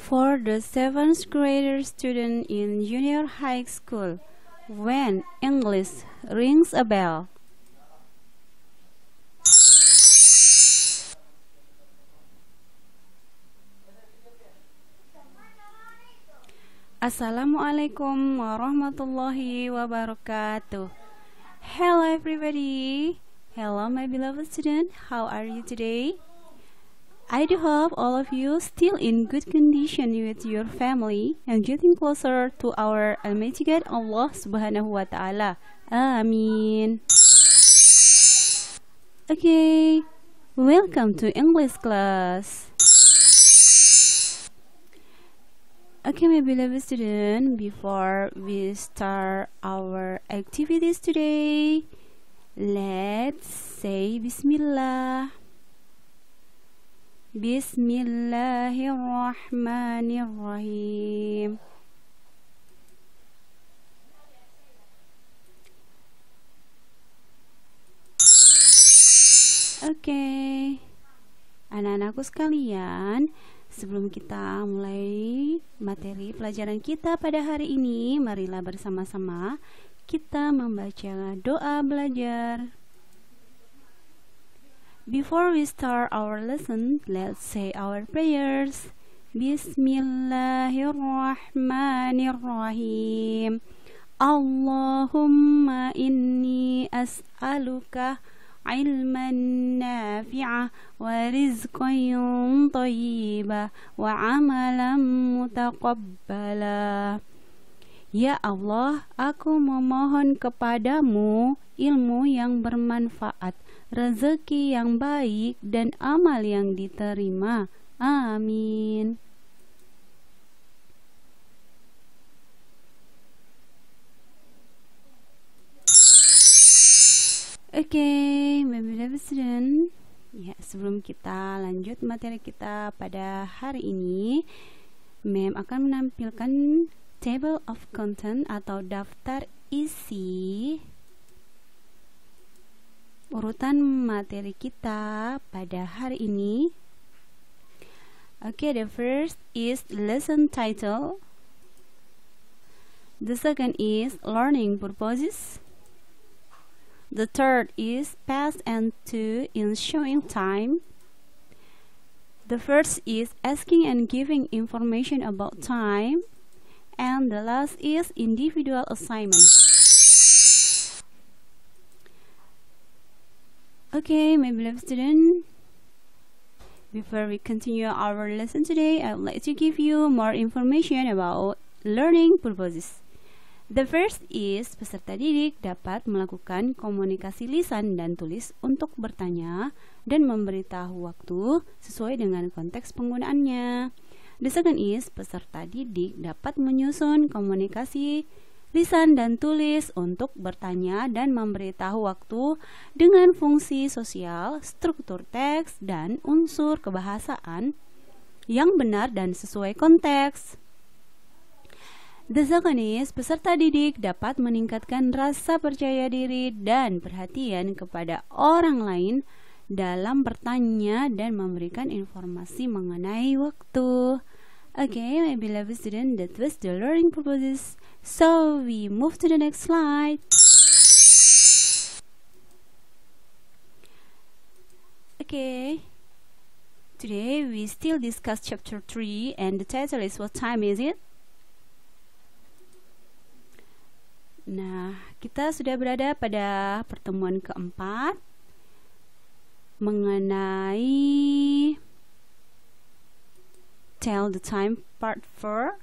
For the seventh grader student in junior high school, when English rings a bell. Assalamualaikum warahmatullahi wabarakatuh. Hello everybody. Hello my beloved student. How are you today? I do hope all of you still in good condition with your family and getting closer to our Almighty God Allah Subhanahu wa Ta'ala. Amin. Okay, welcome to English class. Okay, my beloved student, before we start our activities today, let's say Bismillah. Bismillahirrahmanirrahim. Oke, anak-anakku sekalian, sebelum kita mulai materi pelajaran kita pada hari ini, marilah bersama-sama kita membaca doa belajar. Before we start our lesson, let's say our prayers. Bismillahirrahmanirrahim. Allahumma inni as'aluka ilman nafi'ah wa rizqan thayyibah wa amalan mutaqabbala. Ya Allah, aku memohon kepadamu ilmu yang bermanfaat, rezeki yang baik, dan amal yang diterima. Amin. Oke, my beloved student. Ya, sebelum kita lanjut materi kita pada hari ini, Mem akan menampilkan table of content atau daftar isi urutan materi kita pada hari ini. Okay, the first is lesson title. The second is learning purposes. The third is past and to in showing time. The first is asking and giving information about time. And the last is individual assignment. Okay, my beloved student, before we continue our lesson today, I would like to give you more information about learning purposes. The first is peserta didik dapat melakukan komunikasi lisan dan tulis untuk bertanya dan memberitahu waktu sesuai dengan konteks penggunaannya. The second is peserta didik dapat menyusun komunikasi lisan dan tulis untuk bertanya dan memberitahu waktu dengan fungsi sosial, struktur teks, dan unsur kebahasaan yang benar dan sesuai konteks. The second is peserta didik dapat meningkatkan rasa percaya diri dan perhatian kepada orang lain dalam bertanya dan memberikan informasi mengenai waktu. Okay, my beloved student, that was the learning purposes. So we move to the next slide. Okay, today we still discuss chapter 3 and the title is What Time Is It? Nah, kita sudah berada pada pertemuan keempat mengenai Tell the Time Part 4.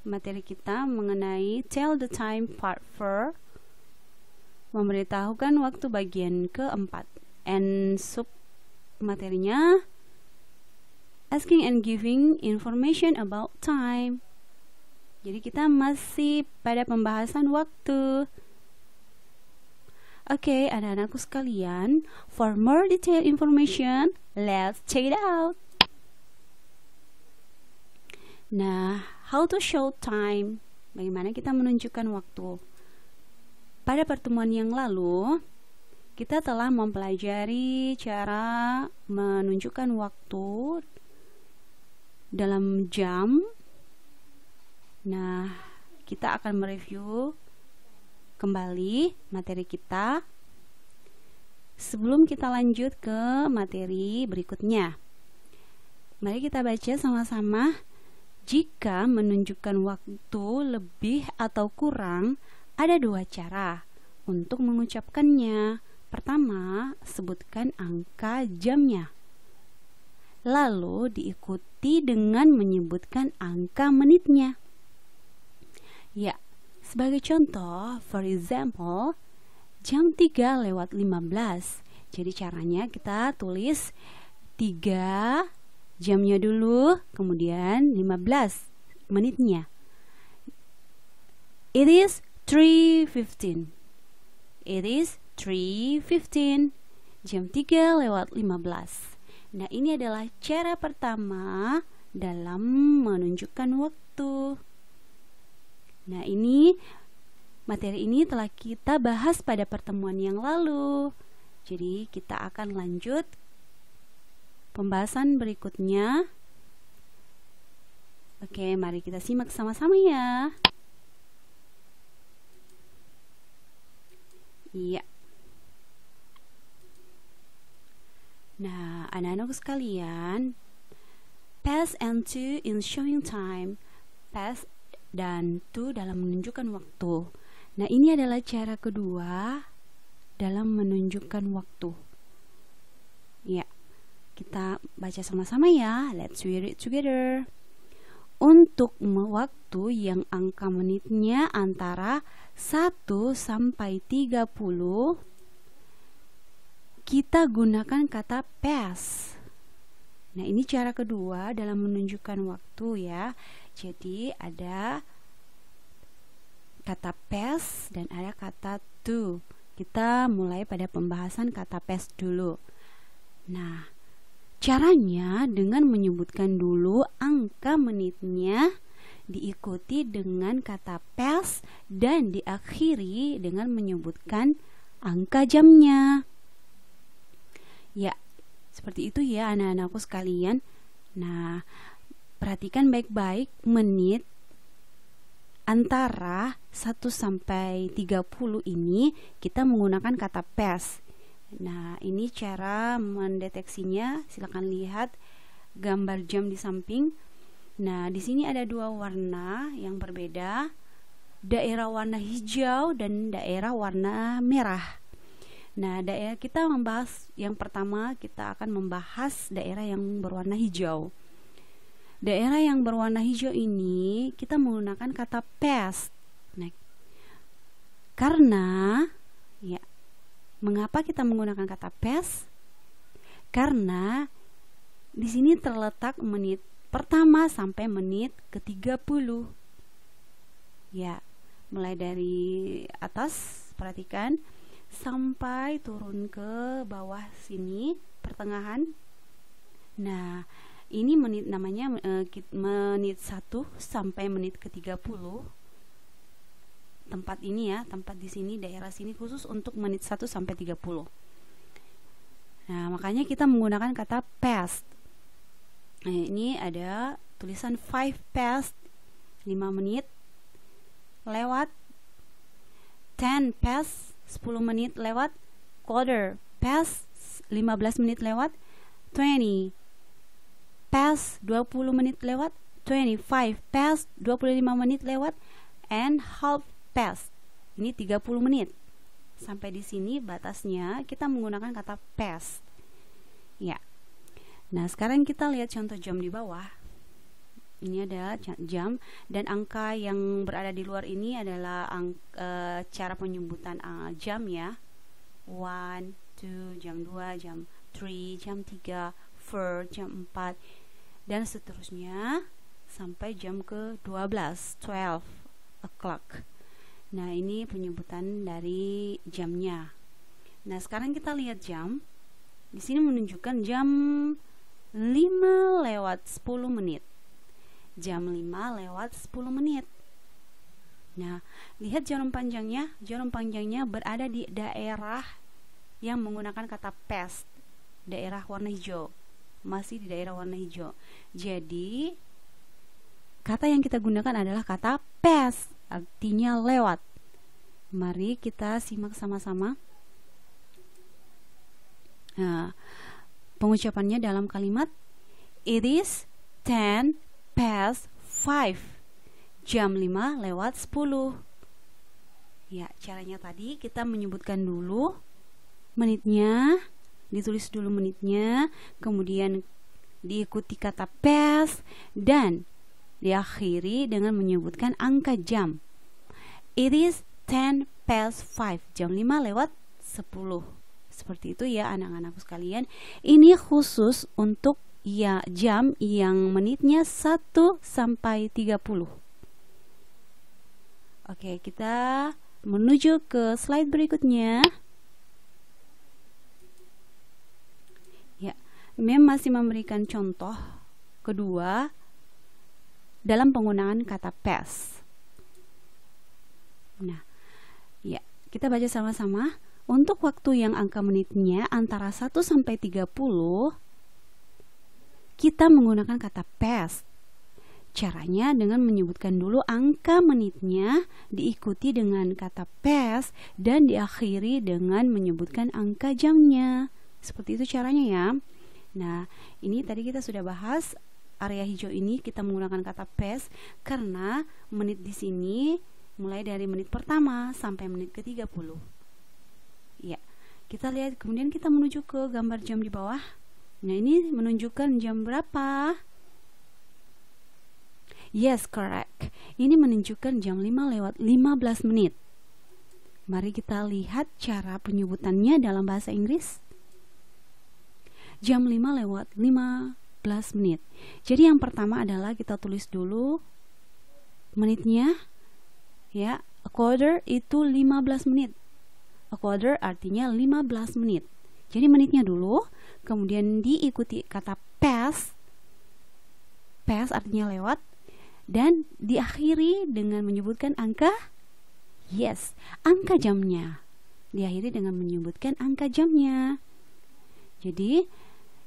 Materi kita mengenai Tell the Time Part 4, memberitahukan waktu bagian keempat. And sub materinya Asking and Giving Information About Time. Jadi kita masih pada pembahasan waktu. Oke, anak-anakku sekalian, for more detailed information, let's check it out. Nah, how to show time? Bagaimana kita menunjukkan waktu? Pada pertemuan yang lalu, kita telah mempelajari cara menunjukkan waktu dalam jam. Nah, kita akan mereview kembali materi kita sebelum kita lanjut ke materi berikutnya. Mari kita baca sama-sama. Jika menunjukkan waktu lebih atau kurang, ada dua cara untuk mengucapkannya. Pertama, sebutkan angka jamnya. Lalu diikuti dengan menyebutkan angka menitnya. Ya, sebagai contoh, for example, jam 3:15. Jadi caranya kita tulis 3 jamnya dulu, kemudian 15 menitnya. It is 3:15. It is 3:15. Jam 3:15. Nah, ini adalah cara pertama dalam menunjukkan waktu. Nah, ini materi ini telah kita bahas pada pertemuan yang lalu. Jadi, kita akan lanjut pembahasan berikutnya. Oke, mari kita simak sama-sama ya. Iya. Nah, anak-anakku sekalian, past and to in showing time. Past dan to dalam menunjukkan waktu. Nah, ini adalah cara kedua dalam menunjukkan waktu. Ya, kita baca sama-sama ya. Let's read it together. Untuk waktu yang angka menitnya antara 1 sampai 30, kita gunakan kata past. Nah, ini cara kedua dalam menunjukkan waktu ya. Jadi ada kata past dan ada kata to. Kita mulai pada pembahasan kata past dulu. Nah, caranya dengan menyebutkan dulu angka menitnya, diikuti dengan kata past dan diakhiri dengan menyebutkan angka jamnya. Ya, seperti itu ya anak-anakku sekalian. Nah, perhatikan baik-baik menit antara 1 sampai 30 ini kita menggunakan kata past. Nah, ini cara mendeteksinya. Silakan lihat gambar jam di samping. Nah, di sini ada dua warna yang berbeda. Daerah warna hijau dan daerah warna merah. Nah, daerah kita membahas yang pertama, kita akan membahas daerah yang berwarna hijau. Daerah yang berwarna hijau ini kita menggunakan kata past. Nah, karena ya, mengapa kita menggunakan kata past? Karena di sini terletak menit pertama sampai menit ke-30. Ya, mulai dari atas perhatikan sampai turun ke bawah sini pertengahan. Nah, ini menit namanya menit 1 sampai menit ke-30. Tempat ini ya, tempat di sini, daerah sini khusus untuk menit 1 sampai 30. Nah, makanya kita menggunakan kata past. Nah, ini ada tulisan 5 past, 5 menit lewat, 10 past, 10 menit lewat, quarter past, 15 menit lewat, 20 past, 20 menit lewat, 25 past, 25 menit lewat, and half past. Ini 30 menit. Sampai di sini batasnya kita menggunakan kata past. Ya. Nah, sekarang kita lihat contoh jam di bawah. Ini adalah jam dan angka yang berada di luar ini adalah cara penyebutan jam ya. 1, 2, jam 2, jam 3, jam 3, 4, jam 4 dan seterusnya sampai jam ke-12, 12 o'clock. Nah, ini penyebutan dari jamnya. Nah, sekarang kita lihat jam. Di sini menunjukkan jam 5:10 menit. Jam 5:10 menit. Nah, lihat jarum panjangnya. Jarum panjangnya berada di daerah yang menggunakan kata past, daerah warna hijau. masih di daerah warna hijau. Jadi kata yang kita gunakan adalah kata pass, artinya lewat. Mari kita simak sama-sama. Nah, pengucapannya dalam kalimat it is 10 past 5. Jam 5 lewat 10. Ya, caranya tadi kita menyebutkan dulu menitnya, ditulis dulu menitnya, kemudian diikuti kata past dan diakhiri dengan menyebutkan angka jam. It is 10 past 5. Jam 5 lewat 10. Seperti itu ya anak-anakku sekalian. Ini khusus untuk ya jam yang menitnya 1 sampai 30. Oke, kita menuju ke slide berikutnya. Ya, memang masih memberikan contoh kedua dalam penggunaan kata past. Nah, ya, kita baca sama-sama. Untuk waktu yang angka menitnya antara 1 sampai 30, kita menggunakan kata past. Caranya dengan menyebutkan dulu angka menitnya, diikuti dengan kata past, dan diakhiri dengan menyebutkan angka jamnya. Seperti itu caranya ya. Nah, ini tadi kita sudah bahas area hijau ini kita menggunakan kata past karena menit di sini mulai dari menit pertama sampai menit ke-30. Ya, kita lihat kemudian kita menuju ke gambar jam di bawah. Nah, ini menunjukkan jam berapa? Yes, correct. Ini menunjukkan jam 5 lewat 15 menit. Mari kita lihat cara penyebutannya dalam bahasa Inggris. Jam 5 lewat 15 menit. Jadi yang pertama adalah kita tulis dulu menitnya. Ya, a quarter itu 15 menit. A quarter artinya 15 menit. Jadi menitnya dulu, kemudian diikuti kata past. Past artinya lewat. Dan diakhiri dengan menyebutkan angka angka jamnya. Diakhiri dengan menyebutkan angka jamnya. Jadi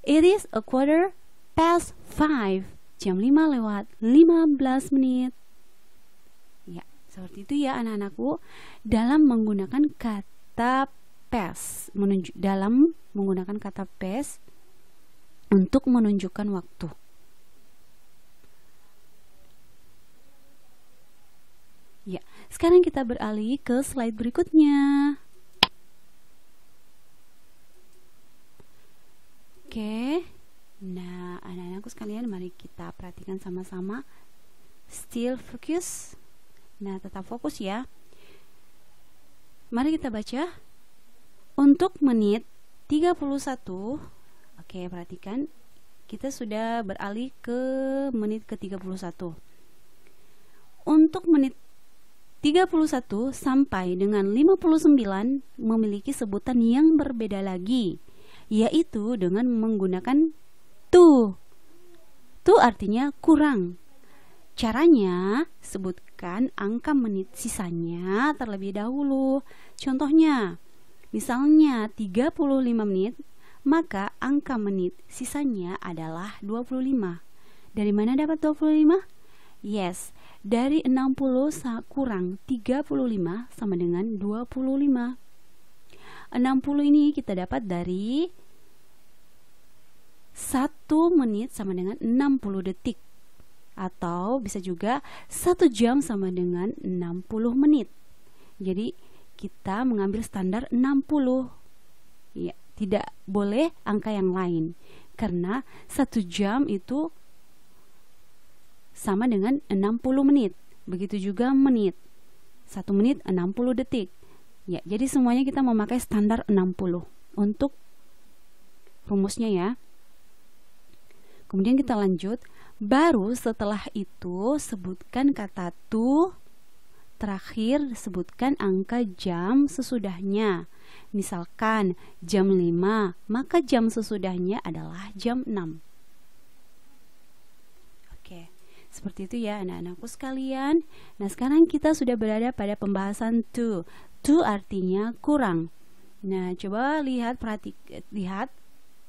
it is a quarter past 5. Jam 5 lewat 15 menit. Ya, seperti itu ya anak-anakku dalam menggunakan kata past. Dalam menggunakan kata past untuk menunjukkan waktu. Ya, sekarang kita beralih ke slide berikutnya. Oke. Nah, anak-anakku sekalian, mari kita perhatikan sama-sama. Still focus. Nah, tetap fokus ya. Mari kita baca. Untuk menit 31. Oke, perhatikan. Kita sudah beralih ke menit ke-31. Untuk menit 31 sampai dengan 59 memiliki sebutan yang berbeda lagi, yaitu dengan menggunakan to. To artinya kurang. Caranya, sebutkan angka menit sisanya terlebih dahulu. Contohnya, misalnya 35 menit, maka angka menit sisanya adalah 25. Dari mana dapat 25? Yes, dari 60 kurang 35 sama dengan 25. 60 ini kita dapat dari 1 menit sama dengan 60 detik. Atau bisa juga 1 jam sama dengan 60 menit. Jadi kita mengambil standar 60. Ya, tidak boleh angka yang lain. Karena 1 jam itu sama dengan 60 menit. Begitu juga menit. 1 menit 60 detik. Ya, jadi semuanya kita memakai standar 60 untuk rumusnya ya. Kemudian kita lanjut. Baru setelah itu sebutkan kata to. Terakhir sebutkan angka jam sesudahnya. Misalkan jam 5, maka jam sesudahnya adalah jam 6. Oke. Seperti itu ya anak-anakku sekalian. Nah, sekarang kita sudah berada pada pembahasan to. To artinya kurang. Nah, coba lihat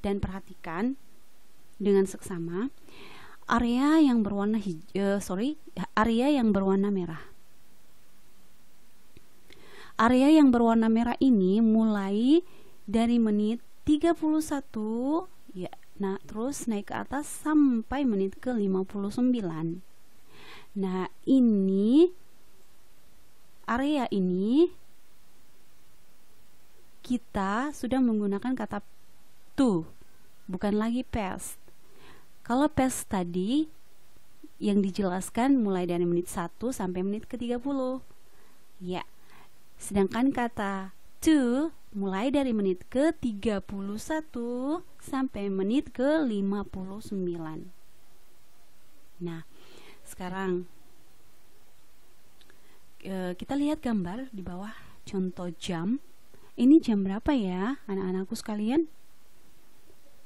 dan perhatikan. dengan seksama area yang berwarna area yang berwarna merah. Area yang berwarna merah ini mulai dari menit 31 ya. Nah, terus naik ke atas sampai menit ke 59. Nah, ini area ini kita sudah menggunakan kata to, bukan lagi past. Kalau past tadi yang dijelaskan mulai dari menit 1 sampai menit ke 30. Ya. Sedangkan kata to mulai dari menit ke 31 sampai menit ke 59. Nah, sekarang kita lihat gambar di bawah contoh jam. Ini jam berapa ya anak-anakku sekalian?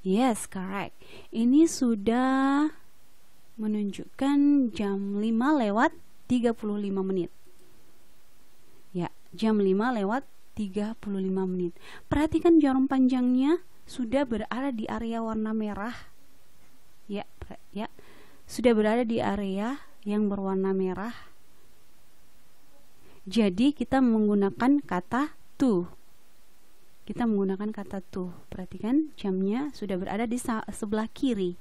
Yes, correct. Ini sudah menunjukkan jam 5 lewat 35 menit. Ya, jam 5 lewat 35 menit. Perhatikan jarum panjangnya sudah berada di area warna merah. Ya, sudah berada di area yang berwarna merah. Jadi kita menggunakan kata to. Kita menggunakan kata to. Perhatikan jamnya sudah berada di sebelah kiri.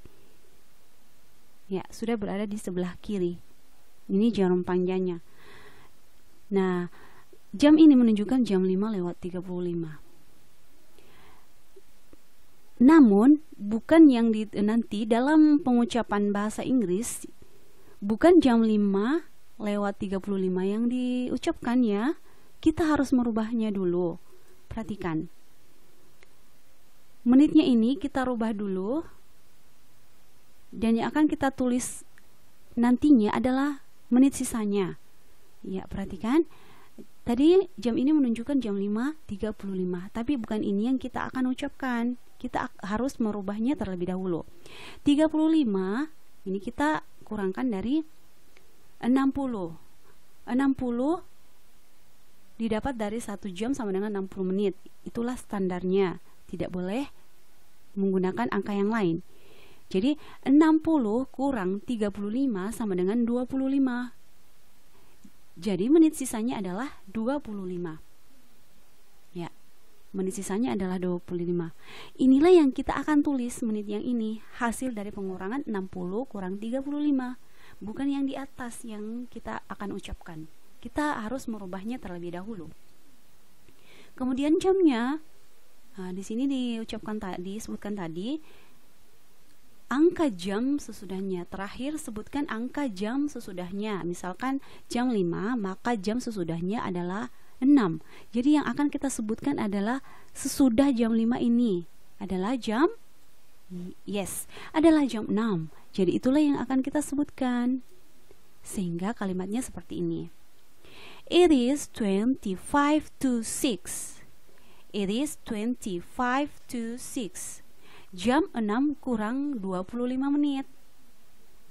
Ya, sudah berada di sebelah kiri. Ini jarum panjangnya. Nah, jam ini menunjukkan jam 5 lewat 35. Namun, bukan yang nanti dalam pengucapan bahasa Inggris, bukan jam 5 lewat 35 yang diucapkan ya. Kita harus merubahnya dulu. Perhatikan. Menitnya ini kita rubah dulu. Dan yang akan kita tulis nantinya adalah menit sisanya. Ya, perhatikan. Tadi jam ini menunjukkan jam 5.35, tapi bukan ini yang kita akan ucapkan. Kita harus merubahnya terlebih dahulu. 35 ini kita kurangkan dari 60. 60 didapat dari 1 jam sama dengan 60 menit. Itulah standarnya. Tidak boleh menggunakan angka yang lain. Jadi 60 kurang 35 sama dengan 25. Jadi menit sisanya adalah 25. Ya, menit sisanya adalah 25. Inilah yang kita akan tulis menit yang ini, hasil dari pengurangan 60 kurang 35. Bukan yang di atas yang kita akan ucapkan. Kita harus merubahnya terlebih dahulu. Kemudian jamnya, di sini disebutkan tadi angka jam sesudahnya. Terakhir sebutkan angka jam sesudahnya. Misalkan jam 5, maka jam sesudahnya adalah 6. Jadi yang akan kita sebutkan adalah sesudah jam 5 ini adalah jam adalah jam 6. Jadi itulah yang akan kita sebutkan. Sehingga kalimatnya seperti ini. It is 25 to 6. It is 25 to 6. Jam 6 kurang 25 menit.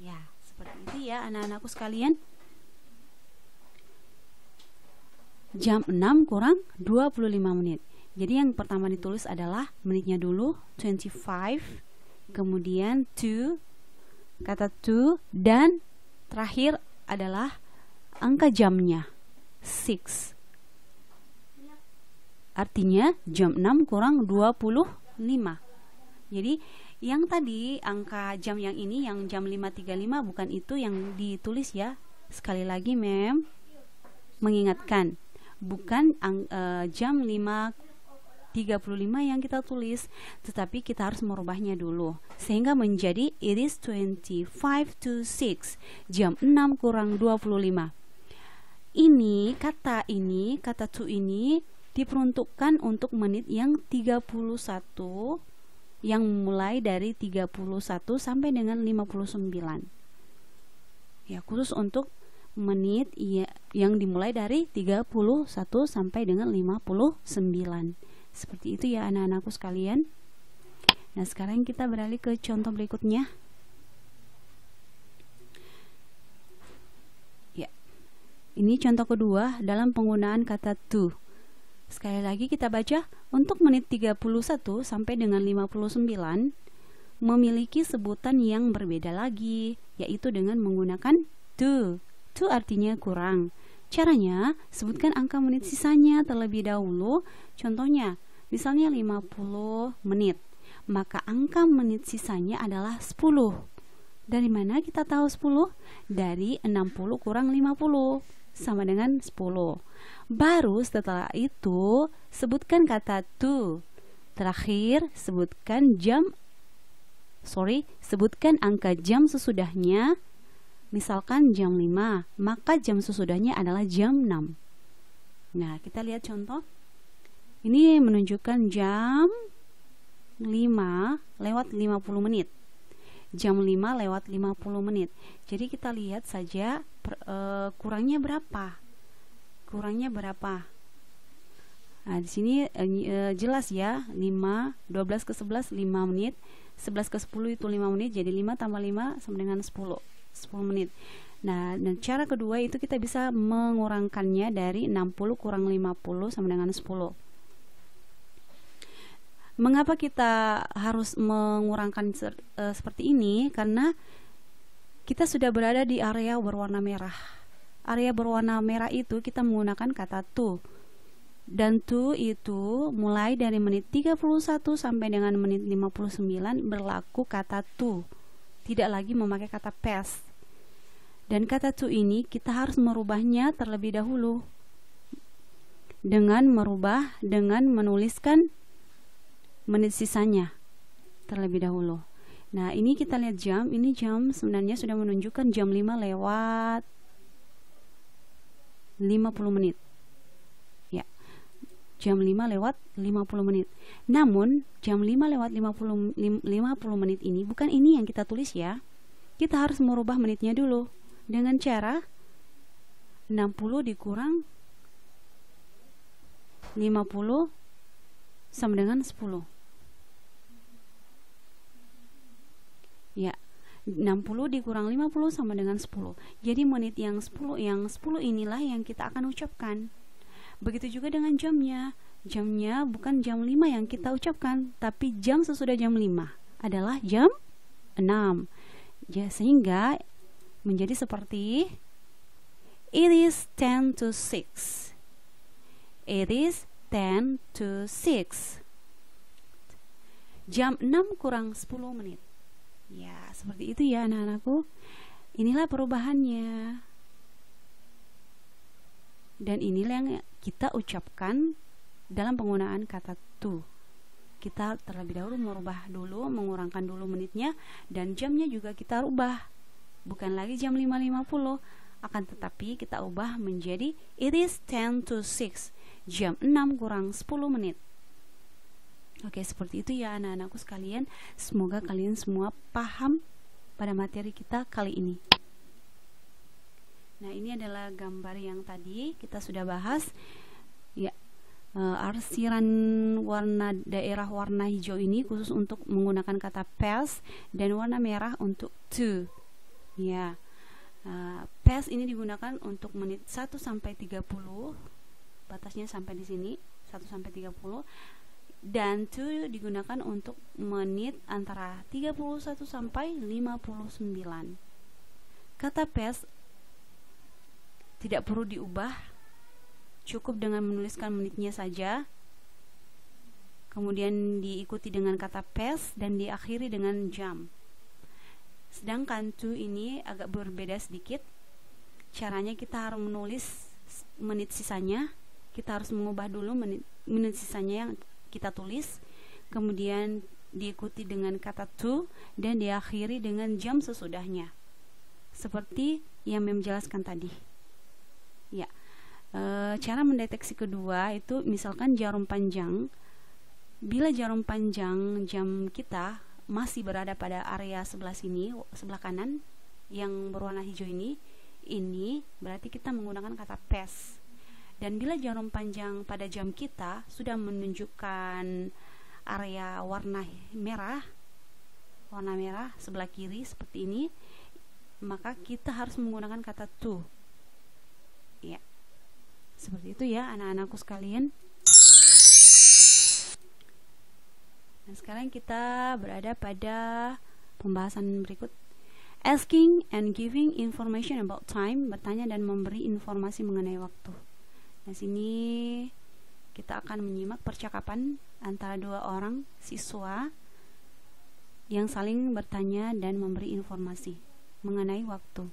Ya, seperti itu ya anak-anakku sekalian. Jam 6 kurang 25 menit. Jadi yang pertama ditulis adalah menitnya dulu, 25. Kemudian to, kata to, dan terakhir adalah angka jamnya, 6. Artinya jam 6 kurang 25. Jadi yang tadi angka jam yang ini, yang jam 5.35 bukan itu yang ditulis ya. Sekali lagi mengingatkan, bukan jam 5.35 yang kita tulis, tetapi kita harus merubahnya dulu sehingga menjadi it is 25 to 6, jam 6 kurang 25. Ini kata to ini diperuntukkan untuk menit yang 31, yang mulai dari 31 sampai dengan 59. Ya, khusus untuk menit yang dimulai dari 31 sampai dengan 59. Seperti itu ya anak-anakku sekalian. Nah, sekarang kita beralih ke contoh berikutnya. Ya. Ini contoh kedua dalam penggunaan kata to. Sekali lagi kita baca, untuk menit 31 sampai dengan 59, memiliki sebutan yang berbeda lagi, yaitu dengan menggunakan to. To artinya kurang. Caranya, sebutkan angka menit sisanya terlebih dahulu. Contohnya, misalnya 50 menit. Maka angka menit sisanya adalah 10. Dari mana kita tahu 10? Dari 60 kurang 50 sama dengan 10. Baru setelah itu, sebutkan kata to. Terakhir, sebutkan angka jam sesudahnya. Misalkan jam 5, maka jam sesudahnya adalah jam 6. Nah, kita lihat contoh. Ini menunjukkan jam 5 lewat 50 menit. Jam 5 lewat 50 menit. Jadi kita lihat saja kurangnya berapa. Nah, di sini jelas ya, 5, 12 ke 11 5 menit, 11 ke 10 itu 5 menit, jadi 5 tambah 5 sama dengan 10 menit. Nah, dan cara kedua itu kita bisa mengurangkannya dari 60 kurang 50 sama dengan 10. Mengapa kita harus mengurangkan seperti ini? Karena kita sudah berada di area berwarna merah. Area berwarna merah itu kita menggunakan kata to. Dan to itu mulai dari menit 31 sampai dengan menit 59 berlaku kata to. Tidak lagi memakai kata past. Dan kata to ini kita harus merubahnya terlebih dahulu dengan menuliskan menit sisanya terlebih dahulu. Nah, ini kita lihat jam. Ini jam sebenarnya sudah menunjukkan jam 5 lewat 50 menit. Ya. Jam 5 lewat 50 menit. Namun, jam 5 lewat 50 menit ini bukan ini yang kita tulis ya. Kita harus merubah menitnya dulu dengan cara 60 dikurang 50 sama dengan 10. Ya, 60 dikurang 50 sama dengan 10. Jadi menit yang 10 inilah yang kita akan ucapkan. Begitu juga dengan jamnya. Jamnya bukan jam 5 yang kita ucapkan, tapi jam sesudah jam 5 adalah jam 6. Ya, sehingga menjadi seperti it is 10 to 6. It is 10 to 6. Jam 6 kurang 10 menit. Ya, seperti itu ya anak-anakku. Inilah perubahannya. Dan inilah yang kita ucapkan dalam penggunaan kata to. Kita terlebih dahulu mengurangkan dulu menitnya, dan jamnya juga kita rubah. Bukan lagi jam 5.50, akan tetapi kita ubah menjadi it is 10 to 6. Jam 6 kurang 10 menit. Oke, seperti itu ya anak-anakku sekalian. Semoga kalian semua paham pada materi kita kali ini. Nah, ini adalah gambar yang tadi kita sudah bahas. Ya, arsiran warna daerah warna hijau ini khusus untuk menggunakan kata past, dan warna merah untuk to. Ya, past ini digunakan untuk menit 1 sampai 30. Batasnya sampai di sini, 1 sampai 30. Dan to digunakan untuk menit antara 31 sampai 59. Kata past tidak perlu diubah, cukup dengan menuliskan menitnya saja, kemudian diikuti dengan kata past dan diakhiri dengan jam. Sedangkan to ini agak berbeda sedikit. Caranya kita harus menulis menit sisanya. Kita harus mengubah dulu menit sisanya yang kita tulis, kemudian diikuti dengan kata to dan diakhiri dengan jam sesudahnya, seperti yang menjelaskan tadi. Ya, cara mendeteksi kedua itu misalkan jarum panjang. Bila jarum panjang jam kita masih berada pada area sebelah sini, sebelah kanan yang berwarna hijau ini berarti kita menggunakan kata past. Dan bila jarum panjang pada jam kita sudah menunjukkan area warna merah sebelah kiri seperti ini, maka kita harus menggunakan kata to. Ya, seperti itu ya anak-anakku sekalian. Nah, sekarang kita berada pada pembahasan berikut. Asking and giving information about time, bertanya dan memberi informasi mengenai waktu. Nah, sini kita akan menyimak percakapan antara dua orang siswa yang saling bertanya dan memberi informasi mengenai waktu.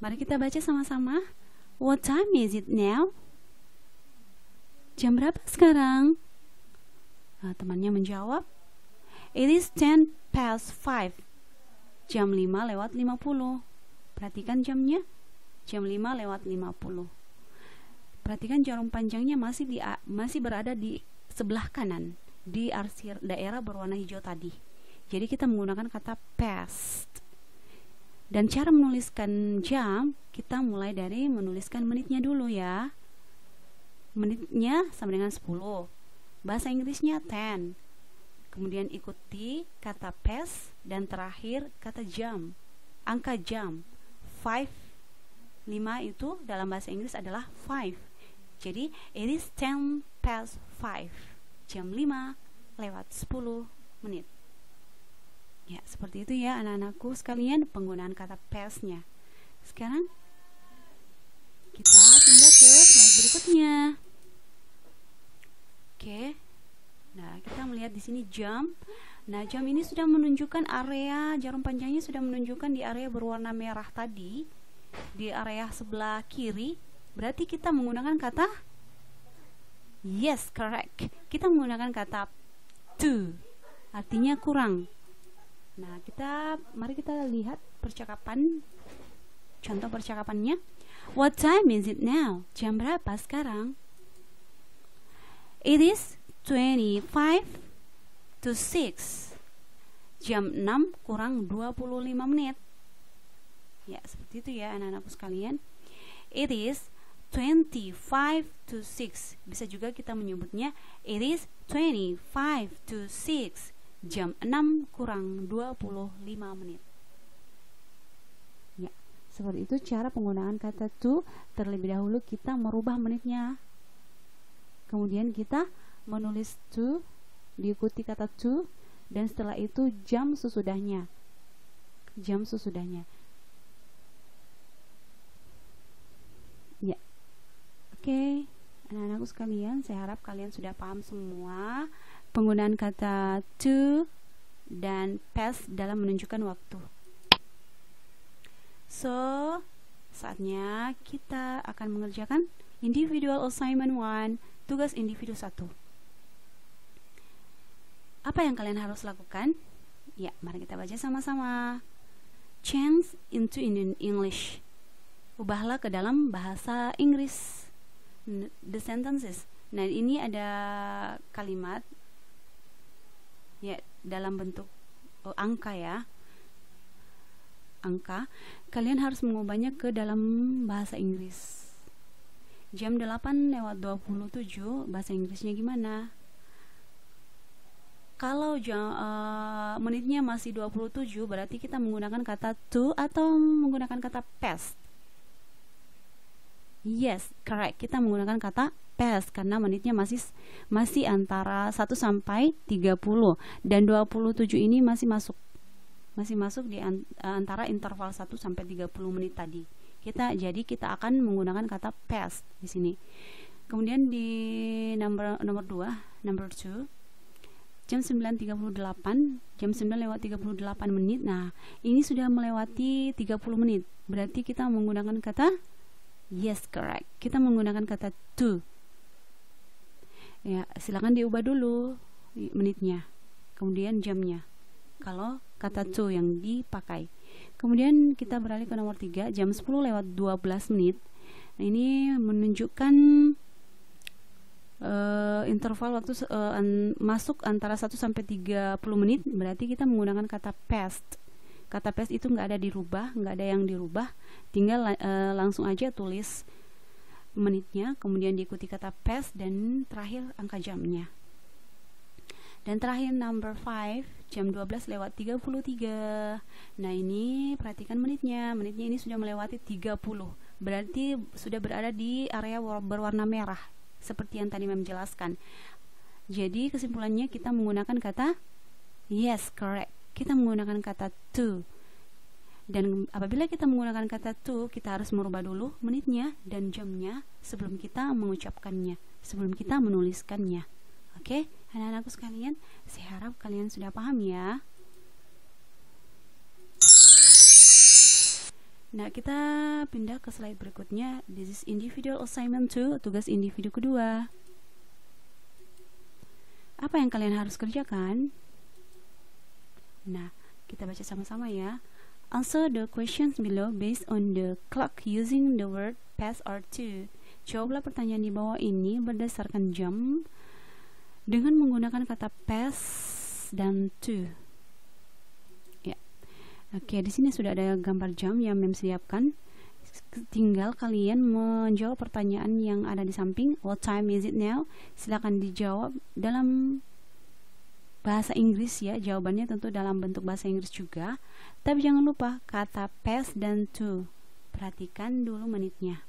Mari kita baca sama-sama. What time is it now? Jam berapa sekarang? Nah, temannya menjawab, It is 10 past 5. Jam 5 lewat 50. Perhatikan jamnya. Jam 5 lewat 50. Perhatikan jarum panjangnya masih berada di sebelah kanan, di arsir daerah berwarna hijau tadi. Jadi kita menggunakan kata past. Dan cara menuliskan jam, kita mulai dari menuliskan menitnya dulu ya. Menitnya sama dengan 10. Bahasa Inggrisnya 10. Kemudian ikuti kata past dan terakhir kata jam. Angka jam. 5 itu dalam bahasa Inggris adalah 5. Jadi it is 10 past 5. Jam 5 lewat 10 menit. Ya, seperti itu ya anak-anakku sekalian penggunaan kata past-nya. Sekarang kita pindah ke slide berikutnya. Oke. Nah, kita melihat di sini jam. Nah, jam ini sudah menunjukkan area, jarum panjangnya sudah menunjukkan di area berwarna merah tadi, di area sebelah kiri. Berarti kita menggunakan kata yes, correct. Kita menggunakan kata to, artinya kurang. Nah, mari kita lihat percakapan. Contoh percakapannya. What time is it now? Jam berapa sekarang? It is 25 to 6. Jam 6 kurang 25 menit. Ya, seperti itu ya anak-anakku sekalian. It is 25 to 6. Bisa juga kita menyebutnya it is 25 to 6. Jam 6 kurang 25 menit. Ya, seperti itu cara penggunaan kata to. Terlebih dahulu kita merubah menitnya. Kemudian kita menulis to, diikuti kata to, dan setelah itu jam sesudahnya. Jam sesudahnya. Ya. Oke, anak-anakku sekalian, saya harap kalian sudah paham semua penggunaan kata to dan past dalam menunjukkan waktu. So, saatnya kita akan mengerjakan individual assignment 1, tugas individu 1. Apa yang kalian harus lakukan? Ya, mari kita baca sama-sama. Change into English. Ubahlah ke dalam bahasa Inggris. The sentences. Nah, ini ada kalimat ya dalam bentuk angka ya. Angka. Kalian harus mengubahnya ke dalam bahasa Inggris. Jam 8 lewat 27 bahasa Inggrisnya gimana? Kalau menitnya masih 27, berarti kita menggunakan kata to atau menggunakan kata past? Yes, correct. Kita menggunakan kata past karena menitnya masih antara 1 sampai 30 dan 27 ini masih masuk di antara interval 1 sampai 30 menit tadi. Jadi kita akan menggunakan kata past di sini. Kemudian di nomor 2, jam 9.38, jam 9 lewat 38 menit. Nah, ini sudah melewati 30 menit. Berarti kita menggunakan kata yes, correct. Kita menggunakan kata to. Ya, silakan diubah dulu menitnya. Kemudian jamnya. Kalau kata to yang dipakai. Kemudian kita beralih ke nomor 3, jam 10 lewat 12 menit. Nah, ini menunjukkan interval waktu masuk antara 1 sampai 30 menit. Berarti kita menggunakan kata past. Kata past itu nggak ada yang dirubah. Tinggal langsung aja tulis menitnya, kemudian diikuti kata past dan terakhir angka jamnya. Dan terakhir number 5, jam 12 lewat 33. Nah, ini perhatikan menitnya. Menitnya ini sudah melewati 30. Berarti sudah berada di area berwarna merah, seperti yang tadi menjelaskan. Jadi kesimpulannya kita menggunakan kata yes, correct. Kita menggunakan kata to. Dan apabila kita menggunakan kata to, kita harus merubah dulu menitnya dan jamnya sebelum kita mengucapkannya, sebelum kita menuliskannya. Oke, anak-anakku sekalian, saya harap kalian sudah paham ya. Nah, kita pindah ke slide berikutnya. This is individual assignment 2, tugas individu kedua. Apa yang kalian harus kerjakan? Nah, kita baca sama-sama ya. Answer the questions below based on the clock using the word past or to. Jawablah pertanyaan di bawah ini berdasarkan jam dengan menggunakan kata past dan to. Ya. Oke, di sini sudah ada gambar jam yang Mem siapkan. Tinggal kalian menjawab pertanyaan yang ada di samping. What time is it now? Silakan dijawab dalam bahasa Inggris ya, jawabannya tentu dalam bentuk bahasa Inggris juga. Tapi jangan lupa kata past dan to. Perhatikan dulu menitnya.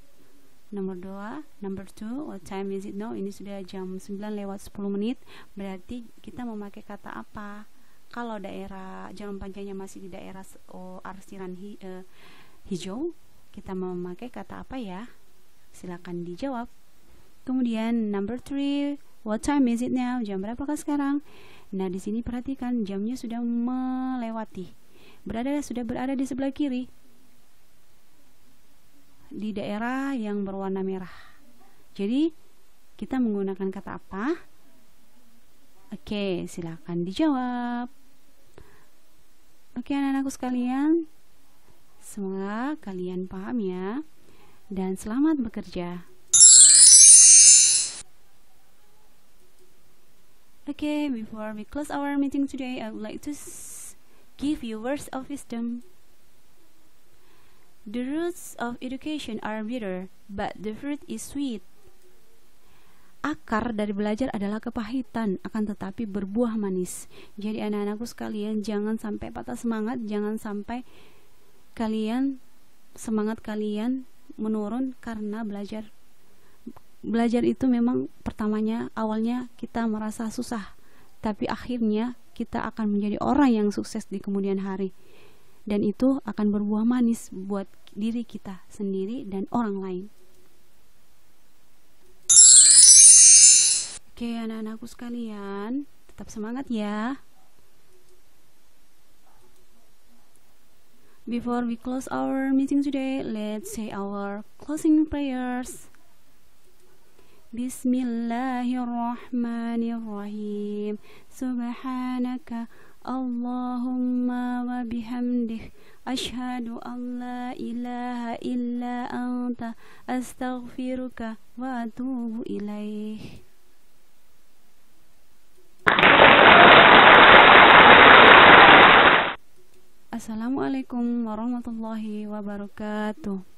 Number 2, what time is it now? Ini sudah jam 9:10. Berarti kita memakai kata apa? Kalau daerah jalan panjangnya masih di daerah arsiran hijau, kita memakai kata apa ya? Silakan dijawab. Kemudian number 3, what time is it now? Jam berapakah sekarang? Nah, di sini perhatikan jamnya sudah melewati. Sudah berada di sebelah kiri. Di daerah yang berwarna merah. Jadi, kita menggunakan kata apa? Oke, silakan dijawab. Oke, anak-anakku sekalian. Semoga kalian paham ya. Dan selamat bekerja. Okay, before we close our meeting today, I would like to give you words of wisdom. The roots of education are bitter, but the fruit is sweet. Akar dari belajar adalah kepahitan, akan tetapi berbuah manis. Jadi anak-anakku sekalian, jangan sampai patah semangat, jangan sampai semangat kalian menurun karena belajar. Belajar itu memang awalnya kita merasa susah, tapi akhirnya kita akan menjadi orang yang sukses di kemudian hari, dan itu akan berbuah manis buat diri kita sendiri dan orang lain. Oke, anak-anakku sekalian, tetap semangat ya. Before we close our meeting today, let's say our closing prayers. Bismillahirrahmanirrahim. Subhanaka Allahumma wa bihamdik asyhadu an la ilaha illa anta astaghfiruka wa atubu ilaih. Assalamualaikum warahmatullahi wabarakatuh.